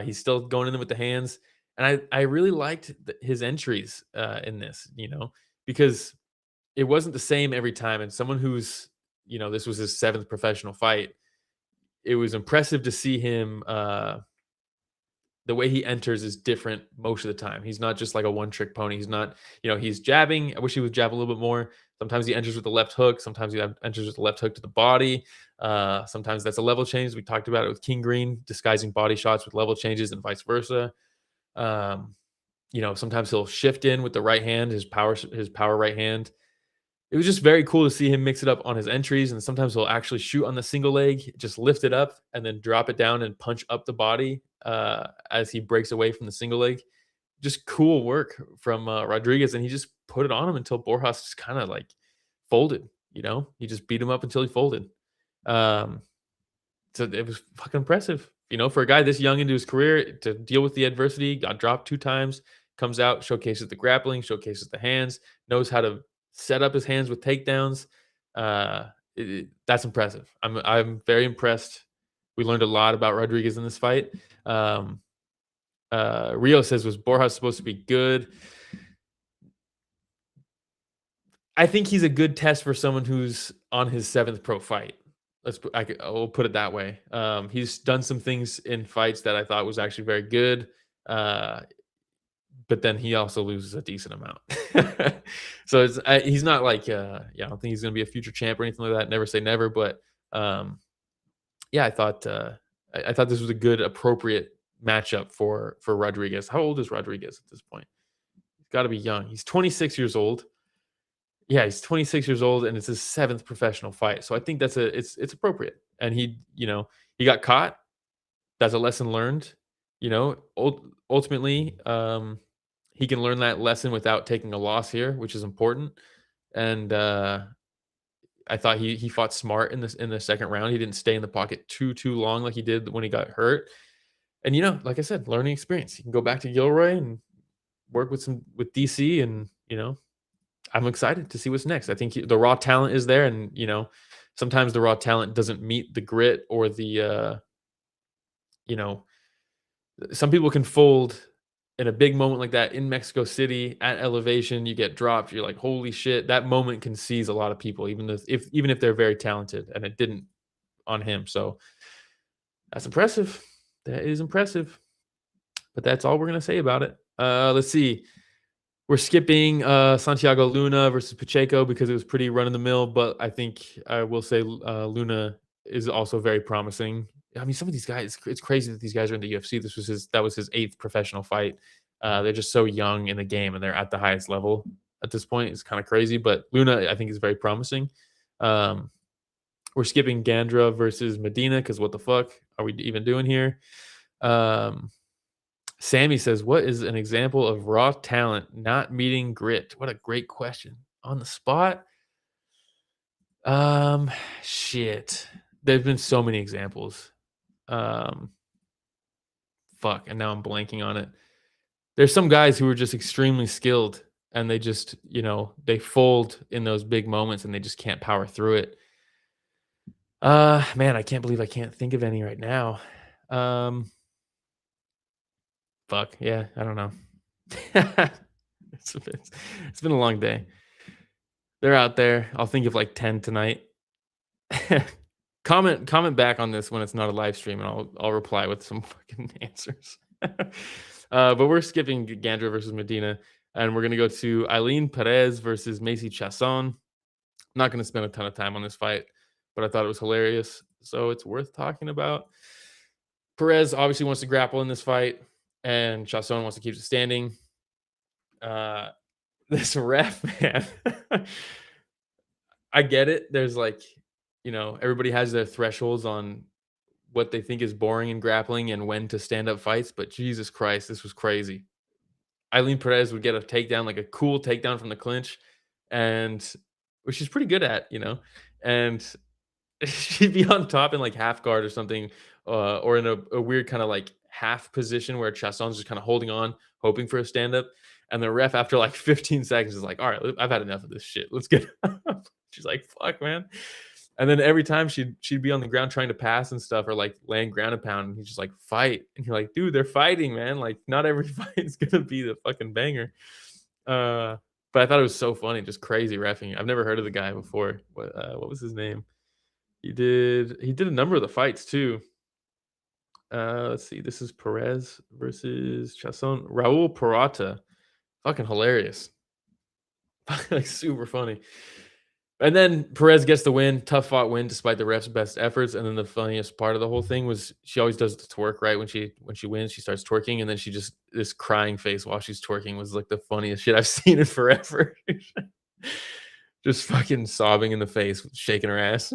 He's still going in there with the hands, and I really liked his entries in this, you know, because it wasn't the same every time. And someone who's, you know, this was his 7th professional fight, it was impressive to see him. The way he enters is different most of the time. He's not just like a one-trick pony. He's not, you know, he's jabbing. I wish he would jab a little bit more. Sometimes he enters with the left hook. Sometimes he enters with the left hook to the body. Sometimes that's a level change. We talked about it with King Green, disguising body shots with level changes and vice versa. You know, sometimes he'll shift in with the right hand, his power right hand. It was just very cool to see him mix it up on his entries, and sometimes he'll actually shoot on the single leg, just lift it up and then drop it down and punch up the body as he breaks away from the single leg. Just cool work from Rodriguez, and he just put it on him until Borjas just kind of like folded. You know, he just beat him up until he folded. Um, so it was fucking impressive. You know, for a guy this young into his career to deal with the adversity, got dropped 2 times, comes out, showcases the grappling, showcases the hands, knows how to set up his hands with takedowns. That's impressive. I'm very impressed. We learned a lot about Rodriguez in this fight. Rio says, was Borjas supposed to be good? I think he's a good test for someone who's on his 7th pro fight. I'll put it that way. He's done some things in fights that I thought was actually very good. But then he also loses a decent amount. So he's not like, I don't think he's going to be a future champ or anything like that. Never say never. But yeah, I thought this was a good, appropriate matchup for Rodriguez. How old is Rodriguez at this point? He's got to be young. He's 26 years old. Yeah, he's 26 years old, and it's his 7th professional fight. So I think it's appropriate. And he got caught. That's a lesson learned. You know, ultimately, he can learn that lesson without taking a loss here, which is important. And I thought he fought smart in the second round. He didn't stay in the pocket too long like he did when he got hurt. And you know, like I said, learning experience. He can go back to Gilroy and work with DC, and you know, I'm excited to see what's next. I think the raw talent is there, and sometimes the raw talent doesn't meet the grit or the you know some people can fold in a big moment like that in Mexico City at elevation. You get dropped. You're like, holy shit! That moment can seize a lot of people, even if they're very talented, and it didn't on him. So that's impressive. That is impressive. But that's all we're gonna say about it. Let's see. We're skipping Santiago Luna versus Pacheco because it was pretty run of the mill, but I think I will say Luna is also very promising. I mean, some of these guys, it's crazy that these guys are in the UFC. That was his 8th professional fight. They're just so young in the game and they're at the highest level at this point. It's kind of crazy, but Luna, I think, is very promising. We're skipping Gandra versus Medina because what the fuck are we even doing here? Sammy says, what is an example of raw talent not meeting grit? What a great question. On the spot? Shit. There's been so many examples. Fuck, and now I'm blanking on it. There's some guys who are just extremely skilled and they just, they fold in those big moments and they just can't power through it. Man, I can't believe I can't think of any right now. Fuck, yeah, I don't know. It's been a long day. They're out there. I'll think of like 10 tonight. Comment back on this when it's not a live stream, and I'll reply with some fucking answers. But we're skipping Gandra versus Medina, and we're gonna go to Ailín Pérez versus Macy Chiasson. I'm not gonna spend a ton of time on this fight, but I thought it was hilarious, so it's worth talking about. Perez obviously wants to grapple in this fight, and Chiasson wants to keep it standing. This ref, man. I get it. There's like, everybody has their thresholds on what they think is boring in grappling and when to stand up fights, but Jesus Christ, this was crazy. Ailín Pérez would get a takedown, like a cool takedown from the clinch, and which she's pretty good at, and she'd be on top in like half guard or something, or in a weird kind of like half position where Chiasson's just kind of holding on, hoping for a stand up. And the ref, after like 15 seconds, is like, all right, I've had enough of this shit. Let's get up. She's like, fuck, man. And then every time she'd be on the ground trying to pass and stuff, or like laying ground and pound, and he's just like, fight. And you're like, dude, they're fighting, man. Like, not every fight is gonna be the fucking banger. But I thought it was so funny, just crazy reffing. I've never heard of the guy before. What was his name? He did a number of the fights too. Let's see. This is Perez versus Chiasson. Raul Parata. Fucking hilarious. Like super funny. And then Perez gets the win, tough fought win despite the ref's best efforts. And then the funniest part of the whole thing was she always does the twerk, right? When she wins, she starts twerking, and then she just this crying face while she's twerking was like the funniest shit I've seen in forever. Just fucking sobbing in the face, shaking her ass.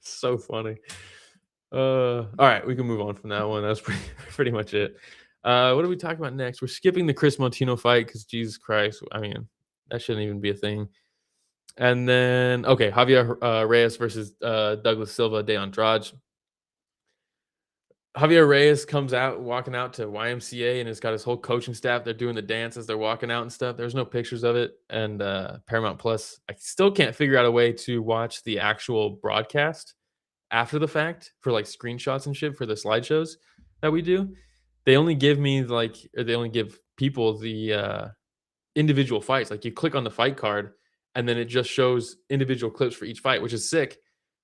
So funny. All right, we can move on from that one. That's pretty much it. What are we talking about next? We're skipping the Chris Montino fight because Jesus Christ, I mean, that shouldn't even be a thing. And then, okay, Javier Reyes versus Douglas Silva de Andrade. Javier Reyes comes out, walking out to YMCA, and has got his whole coaching staff. They're doing the dance as they're walking out and stuff. There's no pictures of it. And Paramount Plus, I still can't figure out a way to watch the actual broadcast after the fact for like screenshots and shit for the slideshows that we do. They only give me they only give people the individual fights. Like you click on the fight card and then it just shows individual clips for each fight, which is sick.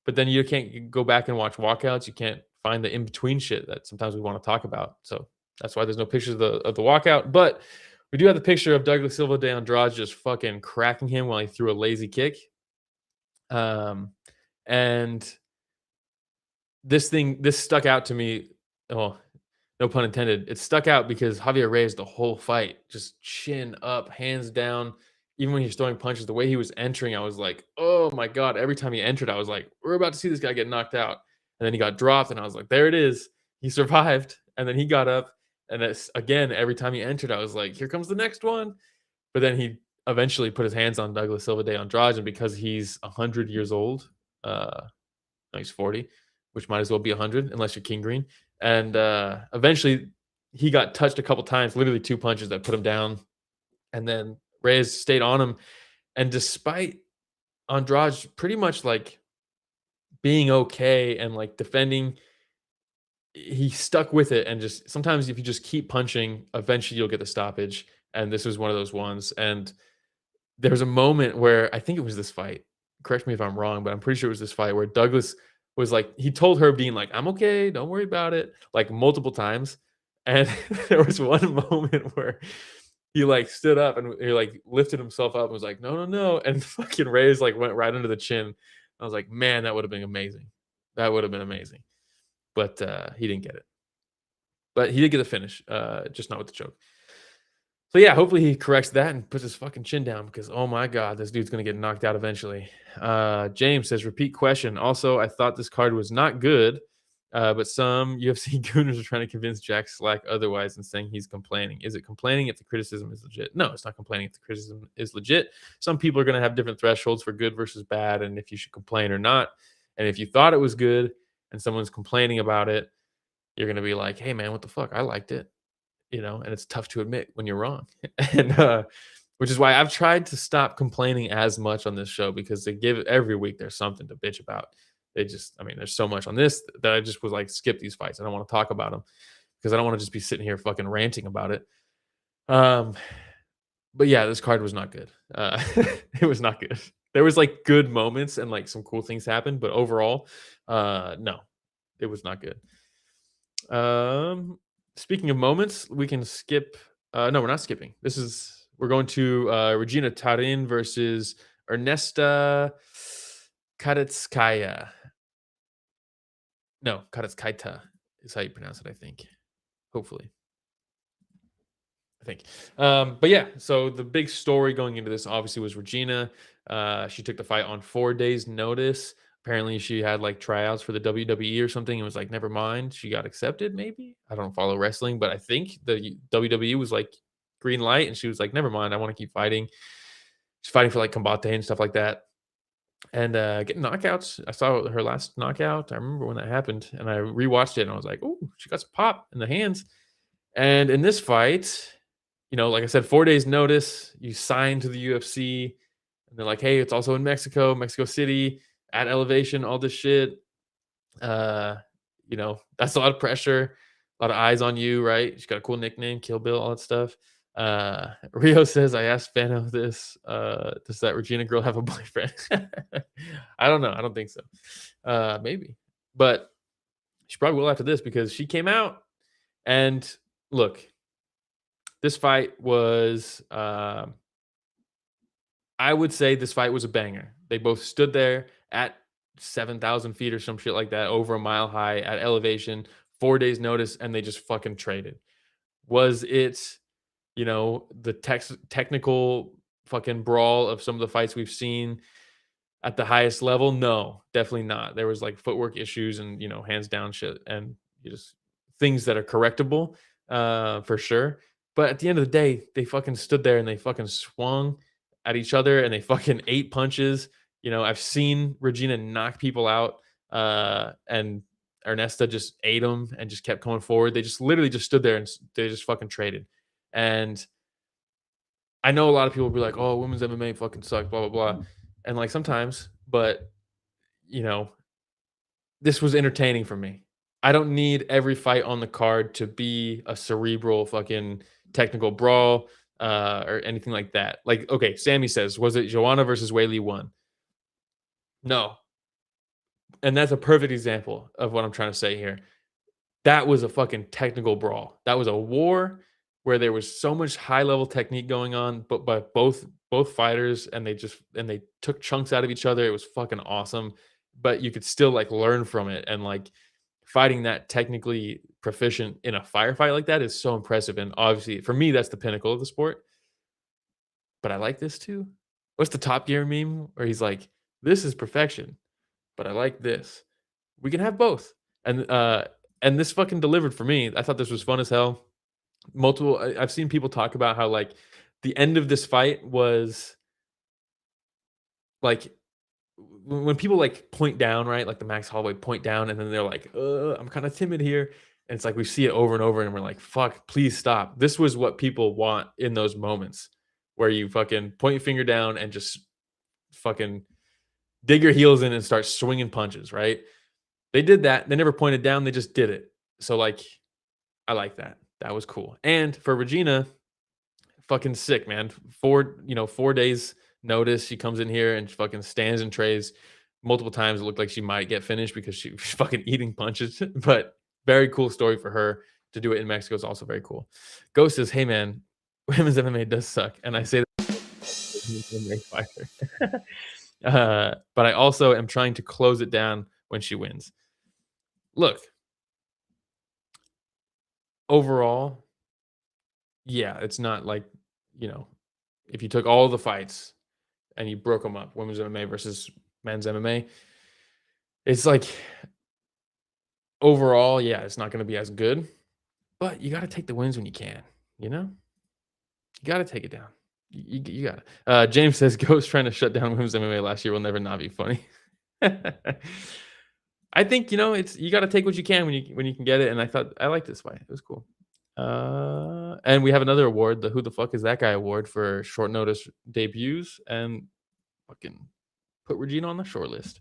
But then you can't go back and watch walkouts. You can't find the in-between shit that sometimes we want to talk about. So that's why there's no pictures of the walkout. But we do have the picture of Douglas Silva de Andrade just fucking cracking him while he threw a lazy kick. And this stuck out to me. Oh, no pun intended. It stuck out because Javier Reyes, the whole fight, just chin up, hands down. Even when he's throwing punches, the way he was entering, I was like, oh my God. Every time he entered, I was like, we're about to see this guy get knocked out. And then he got dropped, and I was like, there it is. He survived. And then he got up. And that's, again, every time he entered, I was like, here comes the next one. But then he eventually put his hands on Douglas Silva de Andrade. And because he's 100 years old, no, he's 40, which might as well be 100 unless you're King Green. And eventually he got touched a couple times, literally 2 punches that put him down. And then Reyes stayed on him. And despite Andrade pretty much like being okay and like defending, he stuck with it. And just sometimes if you just keep punching, eventually you'll get the stoppage. And this was one of those ones. And there was a moment where I think it was this fight. Correct me if I'm wrong, but I'm pretty sure it was this fight where Douglas was like, he told her being like, "I'm okay, don't worry about it," like multiple times. And there was one moment where he like stood up and he like lifted himself up and was like, "No, no, no," and fucking Reyes like went right under the chin. I was like, man, that would have been amazing. That would have been amazing. But he didn't get it. But he did get the finish, just not with the choke. So yeah, hopefully he corrects that and puts his fucking chin down because oh my god, this dude's gonna get knocked out eventually. James says, repeat question. Also, I thought this card was not good, but some UFC gooners are trying to convince Jack Slack otherwise and saying he's complaining. Is it complaining if the criticism is legit? No, it's not complaining if the criticism is legit. Some people are gonna have different thresholds for good versus bad, and if you should complain or not. And if you thought it was good and someone's complaining about it, you're gonna be like, hey man, what the fuck? I liked it, and it's tough to admit when you're wrong. And which is why I've tried to stop complaining as much on this show because they give every week there's something to bitch about. I mean, there's so much on this that I just was like, skip these fights. I don't want to talk about them because I don't want to just be sitting here fucking ranting about it. But yeah, this card was not good. It was not good. There was like good moments and like some cool things happened, but overall, no, it was not good. Speaking of moments, we can skip. No, we're not skipping. We're going to Regina Tarin versus Ernesta Karetskaya. No, Karetskaita is how you pronounce it, I think. Hopefully. I think. But yeah, so the big story going into this obviously was Regina. She took the fight on 4 days' notice. Apparently, she had like tryouts for the WWE or something and was like, never mind. She got accepted, maybe. I don't follow wrestling, but I think the WWE was like green light and she was like, never mind. I want to keep fighting. She's fighting for like combate and stuff like that. And getting knockouts. I saw her last knockout. I remember when that happened and I rewatched it and I was like, oh, she got some pop in the hands. And in this fight, like I said, 4 days notice, you sign to the UFC, and they're like, hey, it's also in Mexico City, at elevation, all this shit. That's a lot of pressure, a lot of eyes on you, right? She's got a cool nickname, Kill Bill, all that stuff. Rio says, I asked Fano this. Does that Regina girl have a boyfriend? I don't know. I don't think so. Maybe. But she probably will after this because she came out and look, this fight was, I would say this fight was a banger. They both stood there at 7,000 feet or some shit like that, over a mile high at elevation, 4 days notice, and they just fucking traded. Was it, the technical fucking brawl of some of the fights we've seen at the highest level? No, definitely not. There was like footwork issues and, hands down shit and just things that are correctable, for sure. But at the end of the day, they fucking stood there and they fucking swung at each other and they fucking ate punches. I've seen Regina knock people out, and Ernesta just ate them and just kept going forward. They just literally just stood there and they just fucking traded. And I know a lot of people will be like, "Oh, women's MMA fucking sucks," blah blah blah, and like sometimes, but you know, this was entertaining for me. I don't need every fight on the card to be a cerebral fucking technical brawl, or anything like that. Like, okay, Sammy says, was it Joanna versus Weili 1? No. And that's a perfect example of what I'm trying to say here. That was a fucking technical brawl. That was a war where there was so much high level technique going on, but by both fighters, and they took chunks out of each other. It was fucking awesome. But you could still like learn from it, and like fighting that technically proficient in a firefight like that is so impressive. And obviously, for me, that's the pinnacle of the sport. But I like this too. What's the Top Gear meme where he's like, "This is perfection, but I like this." We can have both. And this fucking delivered for me. I thought this was fun as hell. I've seen people talk about how like the end of this fight was like when people like point down, right? Like the Max Holloway point down, and then they're like, I'm kind of timid here. And it's like we see it over and over, and we're like, fuck, please stop. This was what people want in those moments where you fucking point your finger down and just fucking dig your heels in and start swinging punches, right? They did that. They never pointed down. They just did it. So, like, I like that. That was cool. And for Regina, fucking sick, man. 4 days notice. She comes in here and fucking stands and trays multiple times. It looked like she might get finished because she was fucking eating punches. But very cool story for her to do it in Mexico is also very cool. Ghost says, "Hey man, women's MMA does suck," and I say that MMA fighter. But I also am trying to close it down when she wins. Look, overall, yeah, it's not like, if you took all the fights and you broke them up, women's MMA versus men's MMA, it's like overall, yeah, it's not going to be as good, but you got to take the wins when you can, you got to take it down. You got it. James says, Ghost trying to shut down women's MMA last year will never not be funny. I think, it's, you got to take what you can when you can get it. And I thought, I liked this fight. It was cool. And we have another award, the Who the Fuck Is That Guy award for short notice debuts, and fucking put Regina on the short list.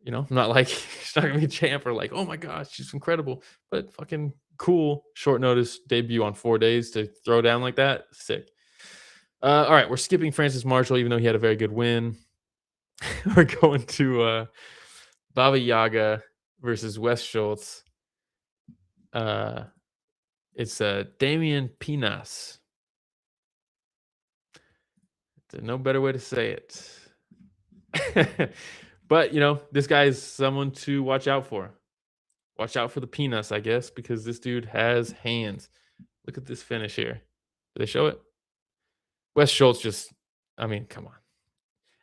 Not like she's not gonna be a champ or like, oh my gosh, she's incredible, but fucking cool short notice debut on 4 days to throw down like that. Sick. All right, we're skipping Francis Marshall, even though he had a very good win. We're going to Baba Yaga versus Wes Schultz. It's Damian Pinas. There's no better way to say it. But, this guy is someone to watch out for. Watch out for the Pinas, I guess, because this dude has hands. Look at this finish here. Do they show it? Wes Schultz just, come on.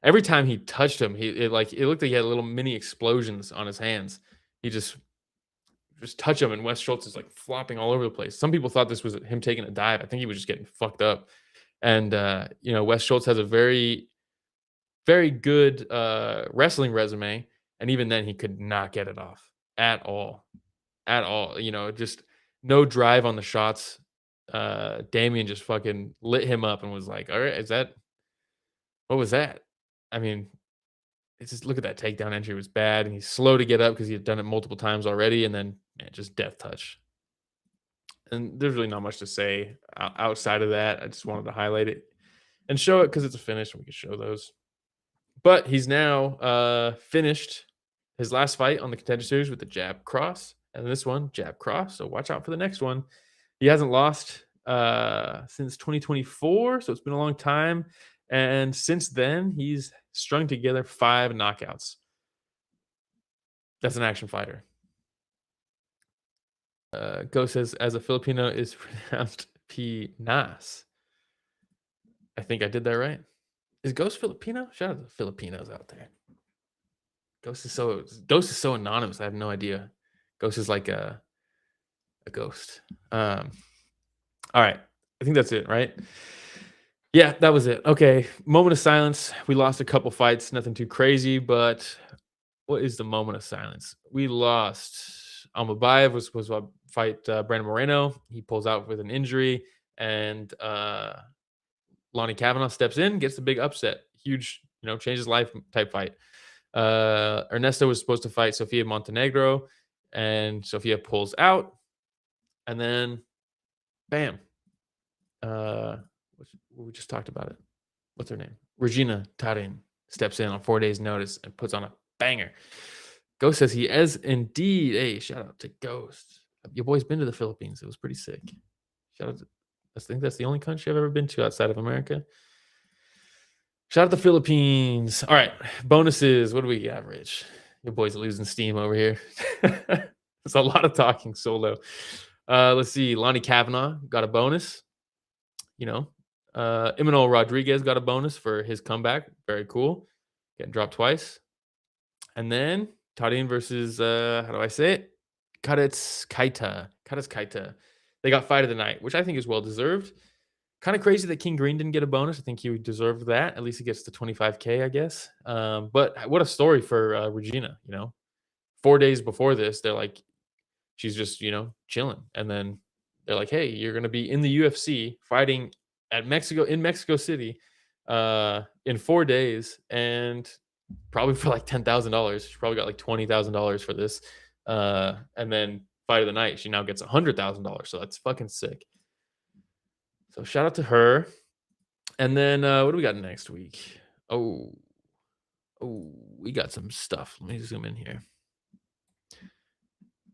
Every time he touched him, it looked like he had little mini explosions on his hands. He just touch him, and Wes Schultz is like flopping all over the place. Some people thought this was him taking a dive. I think he was just getting fucked up. And Wes Schultz has a very, very good wrestling resume, and even then he could not get it off at all. Just no drive on the shots. Damian just fucking lit him up and was like, all right, what was that? It's just, look at that takedown entry. It was bad, and he's slow to get up because he had done it multiple times already, and then just death touch. And there's really not much to say outside of that. I just wanted to highlight it and show it because it's a finish, and we can show those. But he's now finished his last fight on the Contender Series with the jab cross, and this one, jab cross. So watch out for the next one. He hasn't lost since 2024, so it's been a long time. And since then, he's strung together 5 knockouts. That's an action fighter. Go says, as a Filipino, is pronounced Pinas. I think I did that right. Is Ghost Filipino? Shout out to the Filipinos out there. Ghost is so anonymous. I have no idea. Ghost is like a ghost. All right. I think that's it, right? Yeah, that was it. Okay. Moment of silence. We lost a couple fights. Nothing too crazy, but what is the moment of silence? We lost. Almabayev was supposed to fight Brandon Moreno. He pulls out with an injury, and Lonnie Kavanagh steps in, gets the big upset. Huge, changes life type fight. Ernesta was supposed to fight Sofia Montenegro, and Sofia pulls out. And then, bam. We just talked about it. What's her name? Regina Tarin steps in on 4 days' notice and puts on a banger. Ghost says he is indeed. Hey, shout out to Ghost. Your boy's been to the Philippines. It was pretty sick. Shout out to, I think that's the only country I've ever been to outside of America. Shout out to the Philippines. All right, bonuses. What do we got, Rich? Your boy's losing steam over here. It's a lot of talking solo. Let's see. Lonnie Kavanagh got a bonus. Imanol Rodriguez got a bonus for his comeback. Very cool. Getting dropped twice. And then Tarin versus, how do I say it? Kareckaite. They got fight of the night, which I think is well-deserved. Kind of crazy that King Green didn't get a bonus. I think he deserved that. At least he gets the 25K, I guess. But what a story for Regina, 4 days before this, they're like, she's just, chilling. And then they're like, hey, you're going to be in the UFC fighting in Mexico City in 4 days, and probably for like $10,000. She probably got like $20,000 for this. And then fight of the night, she now gets $100,000. So that's fucking sick. So shout out to her. And then what do we got next week? Oh, we got some stuff. Let me zoom in here.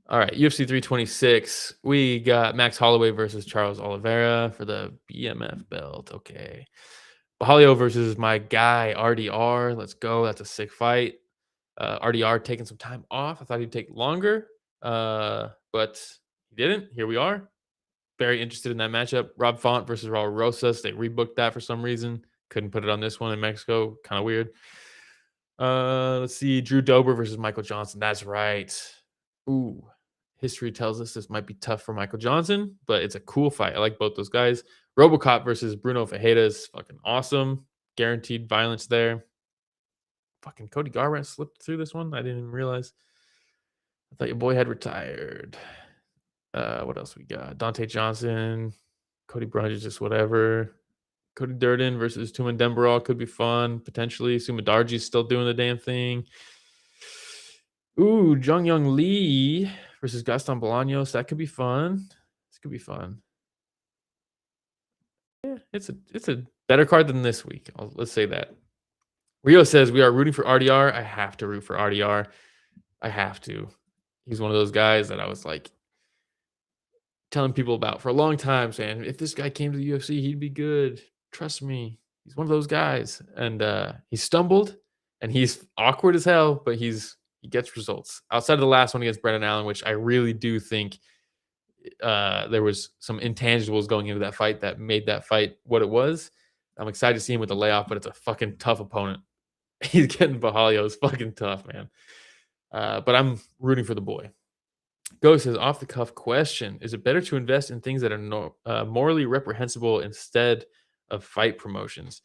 All right, UFC 326. We got Max Holloway versus Charles Oliveira for the BMF belt. Okay. Bahalio versus my guy RDR. Let's go. That's a sick fight. RDR taking some time off. I thought he'd take longer, but he didn't. Here we are. Very interested in that matchup. Rob Font versus Raul Rosas. They rebooked that for some reason. Couldn't put it on this one in Mexico. Kind of weird. Let's see. Drew Dober versus Michael Johnson. That's right. Ooh. History tells us this might be tough for Michael Johnson, but it's a cool fight. I like both those guys. Robocop versus Bruno Fajeda is fucking awesome. Guaranteed violence there. Fucking Cody Garbrandt slipped through this one. I didn't even realize. I thought your boy had retired. What else we got? Dante Johnson, Cody Brunge, just whatever. Cody Durden versus Tuman Dembarol could be fun, potentially. Sumadarji's still doing the damn thing. Ooh, Jung Young Lee versus Gaston Bolaños. That could be fun. This could be fun. Yeah, it's a better card than this week. Let's say that. Rio says we are rooting for RDR. I have to root for RDR. I have to. He's one of those guys that I was like telling people about for a long time, saying if this guy came to the UFC, he'd be good. Trust me. He's one of those guys. And he stumbled and he's awkward as hell, but he gets results. Outside of the last one against Brendan Allen, which I really do think there was some intangibles going into that fight that made that fight what it was. I'm excited to see him with the layoff, but it's a fucking tough opponent. He's getting Bahalio. It's fucking tough, man. But I'm rooting for the boy. Ghost says, off the cuff question. Is it better to invest in things that are morally reprehensible instead of fight promotions?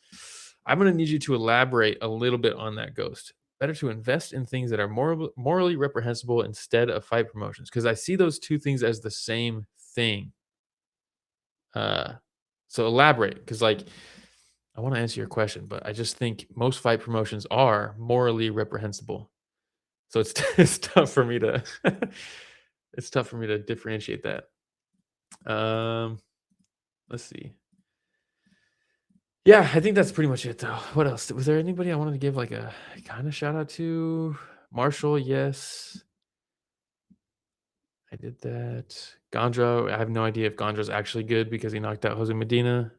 I'm going to need you to elaborate a little bit on that, Ghost. Better to invest in things that are morally reprehensible instead of fight promotions. Because I see those two things as the same thing. So elaborate. Because like, I want to answer your question, but I just think most fight promotions are morally reprehensible. So it's tough for me to it's tough for me to differentiate that. Let's see. Yeah, I think that's pretty much it though. What else? Was there anybody I wanted to give like a kind of shout out to? Marshall, yes. I did that. Gondra, I have no idea if Gondra's actually good because he knocked out Jose Medina.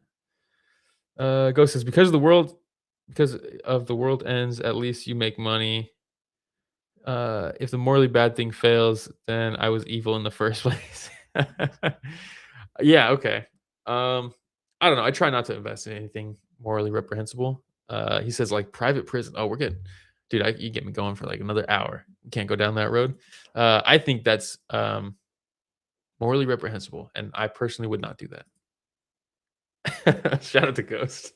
Ghost says because of the world ends, at least you make money. If the morally bad thing fails, then I was evil in the first place. Yeah, okay. I don't know. I try not to invest in anything morally reprehensible. He says like private prison. Oh, we're good. Dude, you get me going for like another hour. Can't go down that road. I think that's morally reprehensible, and I personally would not do that. Shout out to Ghost.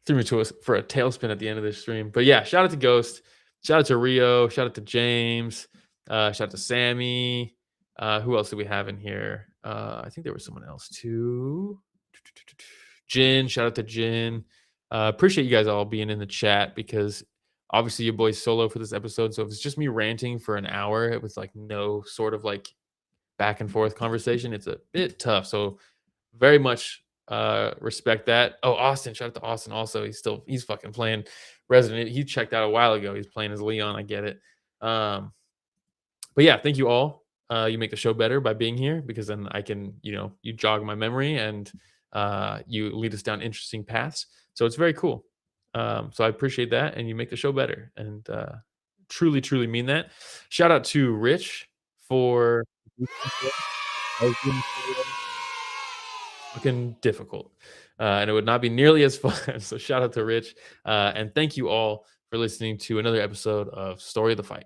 Threw me for a tailspin at the end of this stream. But yeah, shout out to Ghost. Shout out to Rio. Shout out to James. Shout out to Sammy. Who else do we have in here? I think there was someone else too. Jin. Shout out to Jin. Appreciate you guys all being in the chat because obviously your boy's solo for this episode. So if it's just me ranting for an hour, it was like no sort of like back and forth conversation. It's a bit tough. So very much respect that. Oh, Austin. Shout out to Austin also. He's fucking playing Resident. He checked out a while ago. He's playing as Leon. I get it. But yeah, thank you all. You make the show better by being here because then I can, you jog my memory and you lead us down interesting paths. So it's very cool. So I appreciate that. And you make the show better. And truly, truly mean that. Shout out to Rich for fucking difficult. And it would not be nearly as fun. So shout out to Rich. And thank you all for listening to another episode of Story of the Fight.